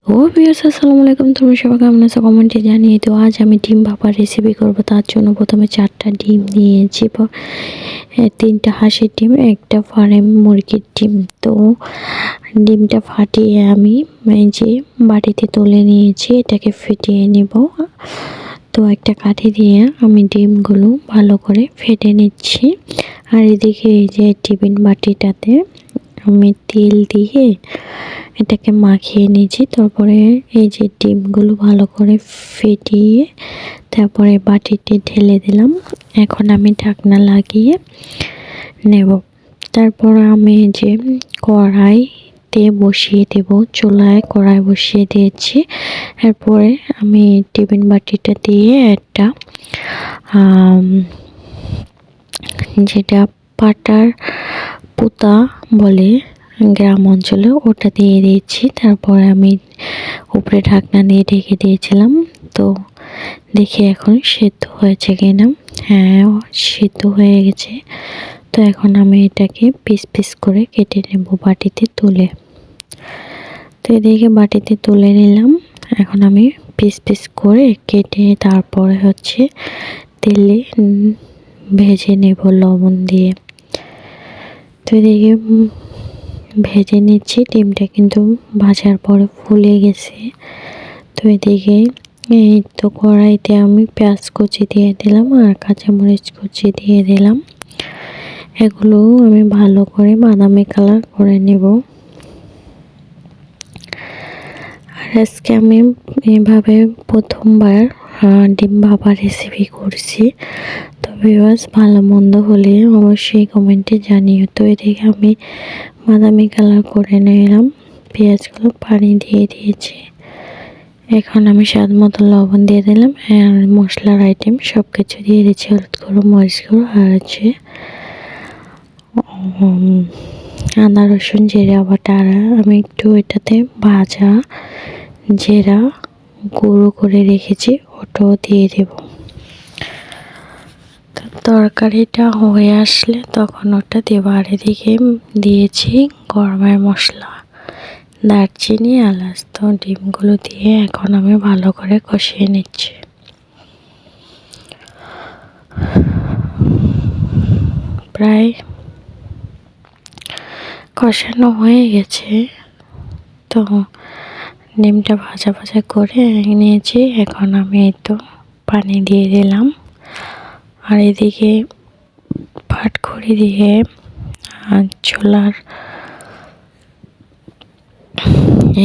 ও viewers, আসসালামু আলাইকুম। তোমরা সবাই কেমন আছো কমেন্টে জানিয়ে। তো আজ আমি ডিম ভাপার রেসিপি করব। তার জন্য প্রথমে 4টা ডিম নিয়েছি, 3টা হাঁসের ডিম, একটা ফার্ম মুরগির ডিম। তো ডিমটা ফাটিয়ে আমি এই যে বাটিতে তুলে নিয়েছি, এটাকে ফেটিয়ে নিব। তো একটা কাঠি দিয়ে আমি ডিমগুলো ভালো করে ফেটে নিচ্ছি। আর এদিকে এই যে টিফিন বাটিটাতে আমি তেল দিয়ে এটাকে মাখিয়ে নিয়েছি। তারপরে এই যে ডিমগুলো ভালো করে ফেটিয়ে তারপরে বাটিতে ঢেলে দিলাম। এখন আমি ঢাকনা লাগিয়ে নেব। তারপর আমি যে কড়াইতে বসিয়ে দেব, চুলায় কড়াই বসিয়ে দিয়েছি। এরপরে আমি টিফিন বাটিটা দিয়ে একটা যেটা পাটার পুতা বলে গ্রাম অঞ্চলে, ওটা দিয়ে দিয়েছি। তারপরে আমি উপরে ঢাকনা দিয়ে ঢেকে দিয়েছিলাম। তো দেখি এখন সেদ্ধ হয়েছে কিনা। হ্যাঁ, সেদ্ধ হয়ে গেছে। তো এখন আমি এটাকে পিস পিস করে কেটে নেব বাটিতে তুলে। তো এদিকে বাটিতে তুলে নিলাম। এখন আমি পিস পিস করে কেটে তারপরে তেলে ভেজে নেব লবণ দিয়ে। তো এদিকে ভেজে নিচ্ছি। ডিমটা কিন্তু ভাজার পরে ফুলে গেছে। তো এদিকে এই তো কড়াইতে আমি পেঁয়াজ কুচি দিয়ে দিলাম আর কাঁচামরিচ কুচি দিয়ে দিলাম। এগুলো আমি ভালো করে বাদামি কালার করে নেব। আর আজকে আমি এভাবে প্রথমবার ডিম ভাপা রেসিপি করছি। তো ভিউয়ার্স, ভালো মন্দ হলে অবশ্যই কমেন্টে জানিও। তো এদিকে আমি বাদামি কালার করে নিলাম। পেঁয়াজগুলো পানি দিয়ে দিয়েছি। এখন আমি স্বাদ মতো লবণ দিয়ে দিলাম আর মশলার আইটেম সব কিছু দিয়ে দিচ্ছি। হলুদ গুঁড়ো, মরিচ গুঁড়ো আর আদা রসুন জিরা বাটা। আমি একটু এটাতে ভাজা জিরা গুঁড়ো করে রেখেছি, ওটাও দিয়ে দেব। তরকারিটা হয়ে আসলে তখন ওটা দেব। আর এদিকে দিয়েছি গরমের মশলা, দারচিনি, এলাচ। তো ডিমগুলো দিয়ে এখন আমি ভালো করে কষিয়ে নিচ্ছি। প্রায় কষানো হয়ে গেছে। তো ডিমটা ভাজা ভাজা করে নিয়েছি। এখন আমি এই তো পানি দিয়ে দিলাম। আর এদিকে পাটখড়ি দিয়ে ছোলার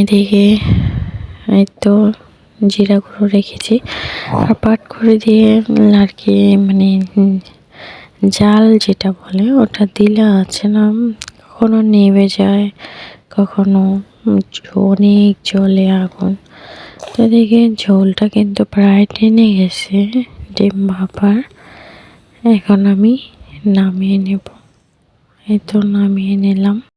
এদিকে এই তো জিরা গুঁড়ো রেখেছি। আর পাটখড়ি দিয়ে আর কি মানে জাল যেটা বলে, ওটা দিলে আছে না, কখনো নেভে যায়, কখনো অনেক জ্বলে আগুন। তো এদিকে ঝোলটা কিন্তু প্রায় টেনে গেছে ডিম ভাপার। এখন আমি নামিয়ে নেব। এই তো নামিয়ে নিলাম।